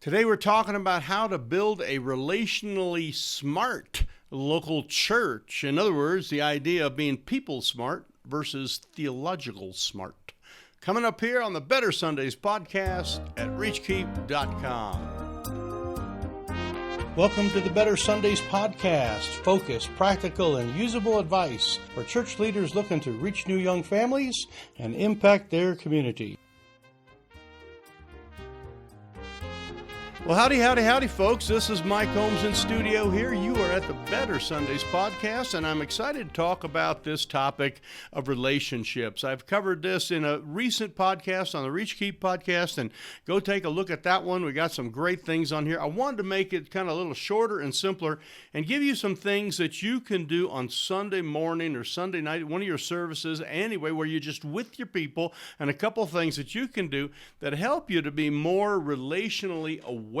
Today we're talking about how to build a relationally smart local church. In other words, the idea of being people smart versus theological smart. Coming up here on the Better Sundays podcast at reachkeep.com. Welcome to the Better Sundays podcast. Focused, practical, and usable advice for church leaders looking to reach new young families and impact their community. Well, howdy, folks. This is Mike Holmes in studio here. You are at the Better Sundays podcast, and I'm excited to talk about this topic of relationships. I've covered this in a recent podcast on the Reach Keep podcast, and go take a look at that one. We got some great things on here. I wanted to make it kind of a little shorter and simpler and give you some things that you can do on Sunday morning or Sunday night, one of your services, anyway, where you're just with your people, and a couple of things that you can do that help you to be more relationally aware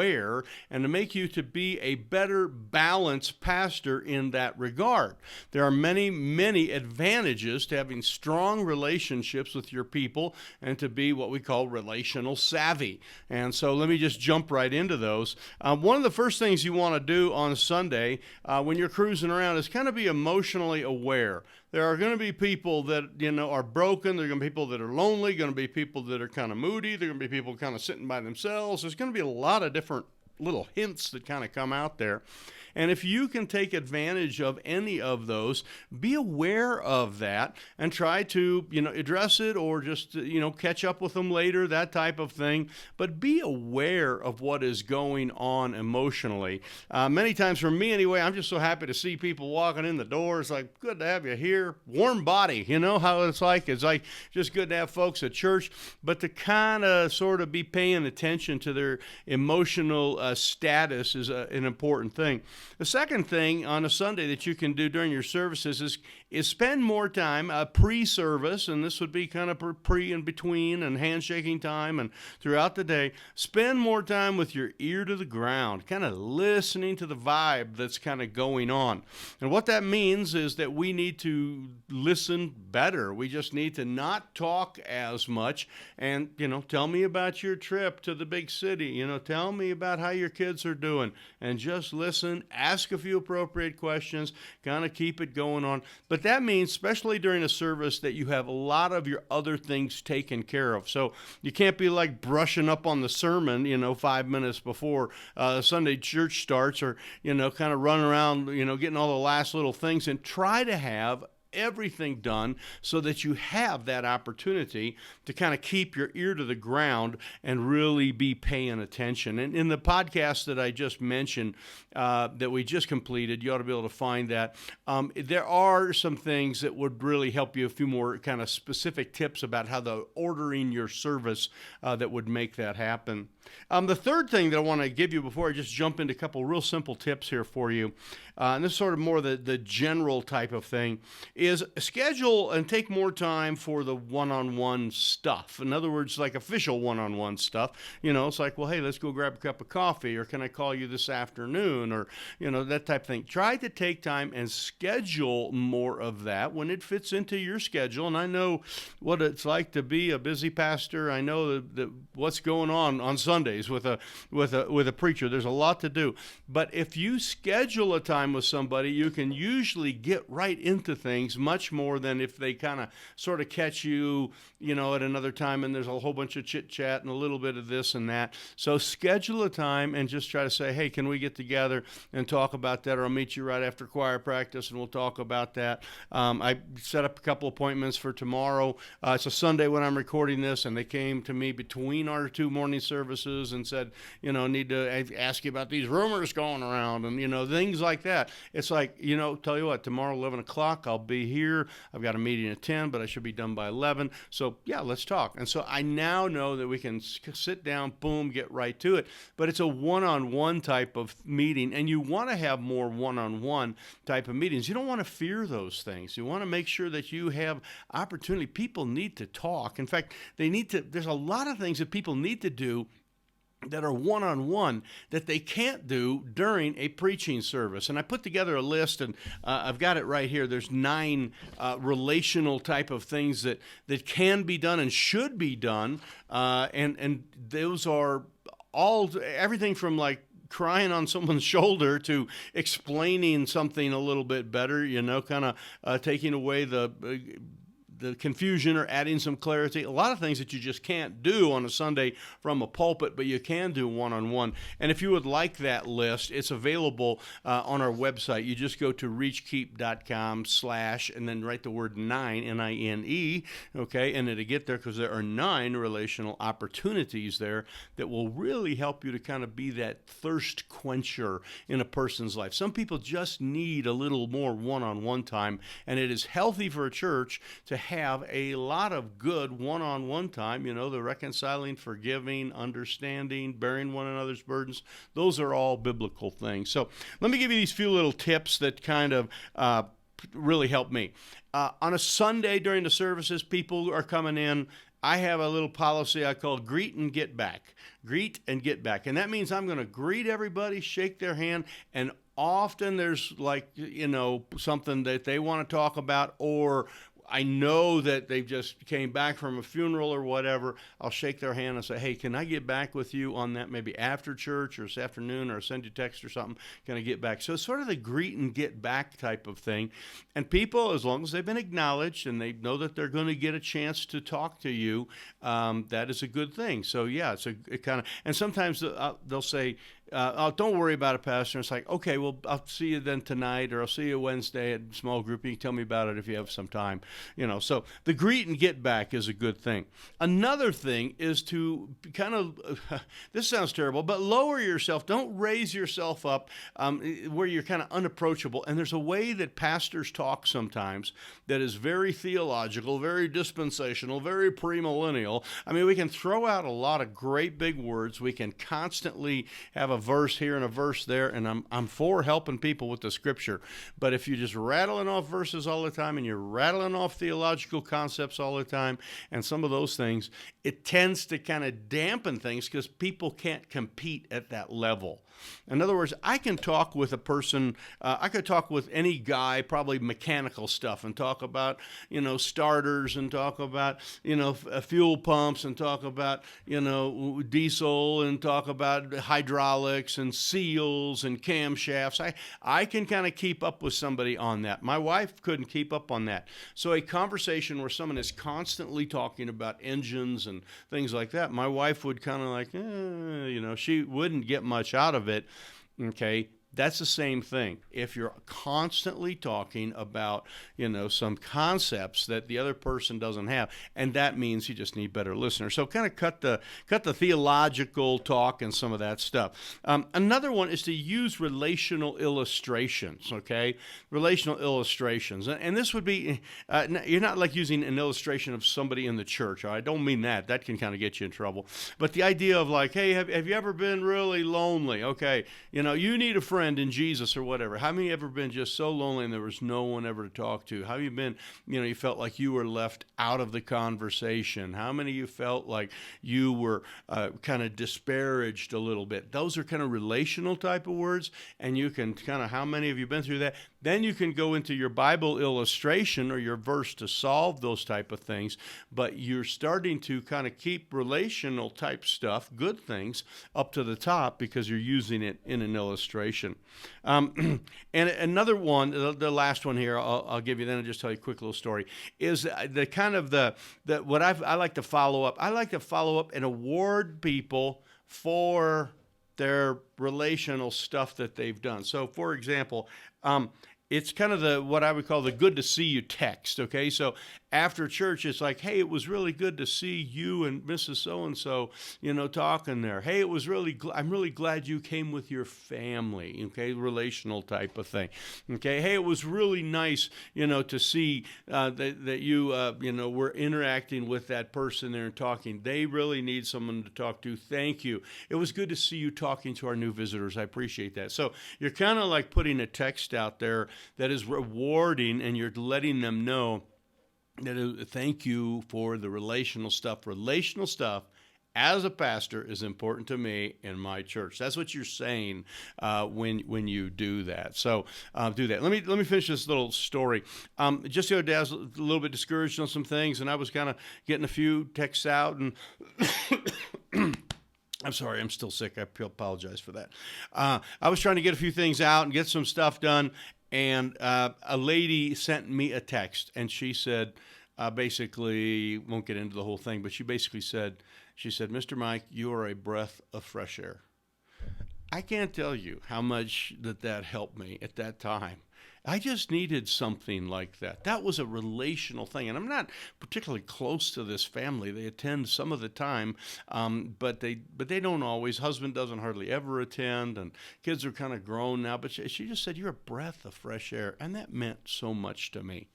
and to make you to be a better balanced pastor in that regard. There are many advantages to having strong relationships with your people and to be what we call relational savvy. And so let me just jump right into those. One of the first things you want to do on Sunday when you're cruising around is kind of be emotionally aware. There are going to be people that, are broken. There are going to be people that are lonely, going to be people that are kind of moody. There are going to be people kind of sitting by themselves. There's going to be a lot of different little hints that kind of come out there. And if you can take advantage of any of those, be aware of that and try to, address it or just, catch up with them later, that type of thing. But be aware of what is going on emotionally. Many times for me anyway, I'm just so happy to see people walking in the door. It's like, good to have you here. Warm body, how it's like. It's like just good to have folks at church, but to kind of sort of be paying attention to their emotional status is an important thing. The second thing on a Sunday that you can do during your services is spend more time pre-service, and this would be kind of pre and between and handshaking time and throughout the day. Spend more time with your ear to the ground, kind of listening to the vibe that's kind of going on. And what that means is that we need to listen better. We just need to not talk as much and, tell me about your trip to the big city. Tell me about how your kids are doing, and just listen, ask a few appropriate questions, kind of keep it going on. But that means, especially during a service, that you have a lot of your other things taken care of. So you can't be like brushing up on the sermon, 5 minutes before Sunday church starts, or, kind of running around, getting all the last little things, and try to have everything done so that you have that opportunity to kind of keep your ear to the ground and really be paying attention. And in the podcast that I just mentioned, that we just completed, you ought to be able to find that. There are some things that would really help you, a few more kind of specific tips about how to ordering your service that would make that happen. The third thing that I want to give you before I just jump into a couple real simple tips here for you, and this is sort of more the general type of thing, is schedule and take more time for the one-on-one stuff. In other words, like official one-on-one stuff. It's like, well, hey, let's go grab a cup of coffee, or can I call you this afternoon, or, that type of thing. Try to take time and schedule more of that when it fits into your schedule. And I know what it's like to be a busy pastor. I know that what's going on Sundays with a preacher. There's a lot to do. But if you schedule a time with somebody, you can usually get right into things much more than if they kind of sort of catch you, at another time and there's a whole bunch of chit chat and a little bit of this and that. So schedule a time and just try to say, hey, can we get together and talk about that? Or I'll meet you right after choir practice and we'll talk about that. I set up a couple appointments for tomorrow. It's a Sunday when I'm recording this, and they came to me between our two morning services and said, need to ask you about these rumors going around and, things like that. It's like, tell you what, tomorrow, 11 o'clock, I'll be here. I've got a meeting at 10, but I should be done by 11. So yeah, let's talk. And so I now know that we can sit down, boom, get right to it. But it's a one-on-one type of meeting, and you want to have more one-on-one type of meetings. You don't want to fear those things. You want to make sure that you have opportunity. People need to talk. In fact, there's a lot of things that people need to do that are one-on-one that they can't do during a preaching service. And I put together a list, and I've got it right here. There's 9 relational type of things that can be done and should be done, and those are everything from like crying on someone's shoulder to explaining something a little bit better, kind of taking away the confusion or adding some clarity. A lot of things that you just can't do on a Sunday from a pulpit, but you can do one-on-one. And if you would like that list, it's available on our website. You just go to reachkeep.com/ and then write the word 9, N-I-N-E, okay? And it'll get there because there are 9 relational opportunities there that will really help you to kind of be that thirst quencher in a person's life. Some people just need a little more one-on-one time, and it is healthy for a church to have a lot of good one-on-one time, the reconciling, forgiving, understanding, bearing one another's burdens. Those are all biblical things. So let me give you these few little tips that kind of really help me. On a Sunday during the services, people are coming in. I have a little policy I call greet and get back. Greet and get back. And that means I'm going to greet everybody, shake their hand, and often there's something that they want to talk about, or I know that they just came back from a funeral or whatever. I'll shake their hand and say, hey, can I get back with you on that maybe after church or this afternoon, or send you a text or something? Can I get back? So it's sort of the greet and get back type of thing. And people, as long as they've been acknowledged and they know that they're going to get a chance to talk to you, that is a good thing. So yeah, and sometimes they'll say, oh, don't worry about it, Pastor. And it's like, okay, well, I'll see you then tonight, or I'll see you Wednesday at small group. You can tell me about it if you have some time. So the greet and get back is a good thing. Another thing is to kind of, this sounds terrible, but lower yourself. Don't raise yourself up where you're kind of unapproachable. And there's a way that pastors talk sometimes that is very theological, very dispensational, very premillennial. I mean, we can throw out a lot of great big words. We can constantly have a verse here and a verse there, and I'm for helping people with the scripture. But if you're just rattling off verses all the time and you're rattling off theological concepts all the time and some of those things, it tends to kind of dampen things because people can't compete at that level. In other words, I can talk with a person, I could talk with any guy, probably mechanical stuff, and talk about, starters, and talk about, fuel pumps, and talk about, diesel, and talk about hydraulics and seals and camshafts. I can kind of keep up with somebody on that. My wife couldn't keep up on that. So a conversation where someone is constantly talking about engines and things like that, my wife would kind of like, she wouldn't get much out of it. Okay. That's the same thing. If you're constantly talking about, some concepts that the other person doesn't have, and that means you just need better listeners. So kind of cut the theological talk and some of that stuff. Another one is to use relational illustrations, okay? Relational illustrations. And this would be, you're not like using an illustration of somebody in the church. I don't mean that. That can kind of get you in trouble. But the idea of like, hey, have you ever been really lonely? Okay, you need a friend in Jesus or whatever. How many ever been just so lonely and there was no one ever to talk to? How have you been, you felt like you were left out of the conversation? How many of you felt like you were kind of disparaged a little bit? Those are kind of relational type of words, and you can kind of, how many of you been through that? Then you can go into your Bible illustration or your verse to solve those type of things, but you're starting to kind of keep relational type stuff, good things, up to the top because you're using it in an illustration. And another one, the last one here, I'll give you, then I'll just tell you a quick little story, is the kind of what I like to follow up. I like to follow up and award people for their relational stuff that they've done. So, for example, it's kind of what I would call the good to see you text, okay? So after church, it's like, hey, it was really good to see you and Mrs. So-and-so, talking there. Hey, it was I'm really glad you came with your family, okay? Relational type of thing, okay? Hey, it was really nice, to see that you, were interacting with that person there and talking. They really need someone to talk to. Thank you. It was good to see you talking to our new visitors. I appreciate that. So you're kind of like putting a text out there that is rewarding, and you're letting them know that thank you for the relational stuff. Relational stuff, as a pastor, is important to me in my church. That's what you're saying when you do that. So do that. Let me finish this little story. Just the other day, I was a little bit discouraged on some things, and I was kind of getting a few texts out, and I'm sorry, I'm still sick. I apologize for that. I was trying to get a few things out and get some stuff done, and a lady sent me a text, and she said, basically, won't get into the whole thing, but she basically said, Mr. Mike, you are a breath of fresh air. I can't tell you how much that helped me at that time. I just needed something like that. That was a relational thing. And I'm not particularly close to this family. They attend some of the time, but they don't always. Husband doesn't hardly ever attend, and kids are kind of grown now. But she just said, you're a breath of fresh air. And that meant so much to me.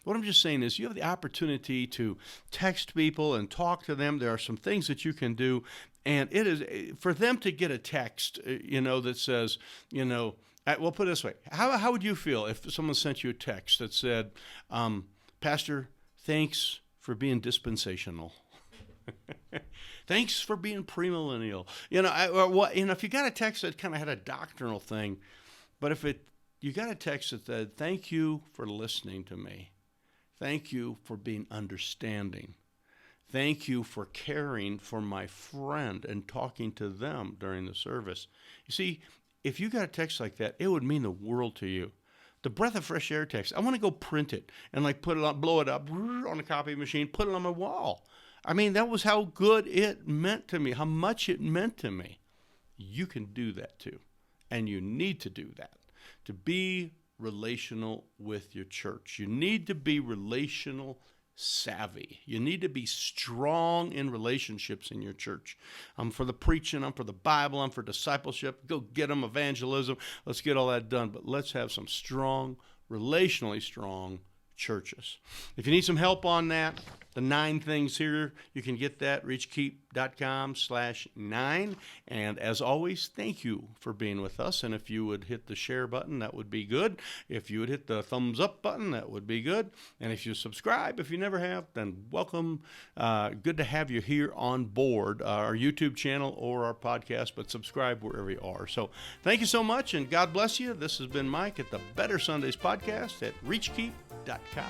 What I'm just saying is you have the opportunity to text people and talk to them. There are some things that you can do. And it is for them to get a text, that says, well, put it this way. How would you feel if someone sent you a text that said, Pastor, thanks for being dispensational. Thanks for being premillennial. If you got a text that kind of had a doctrinal thing, but if you got a text that said, thank you for listening to me. Thank you for being understanding. Thank you for caring for my friend and talking to them during the service. You see, if you got a text like that, it would mean the world to you. The breath of fresh air text, I want to go print it and put it on, blow it up on a copy machine, put it on my wall. I mean, that was how good it meant to me, how much it meant to me. You can do that too. And you need to do that to be relational with your church. You need to be relational savvy. You need to be strong in relationships in your church. I'm for the preaching. I'm for the Bible. I'm for discipleship. Go get them, evangelism. Let's get all that done. But let's have some strong, relationally strong churches. If you need some help on that, the 9 things here, you can get that, reachkeep.com/9. And as always, thank you for being with us. And if you would hit the share button, that would be good. If you would hit the thumbs up button, that would be good. And if you subscribe, if you never have, then welcome. Good to have you here on board, our YouTube channel or our podcast, but subscribe wherever you are. So thank you so much, and God bless you. This has been Mike at the Better Sundays podcast at reachkeep.com.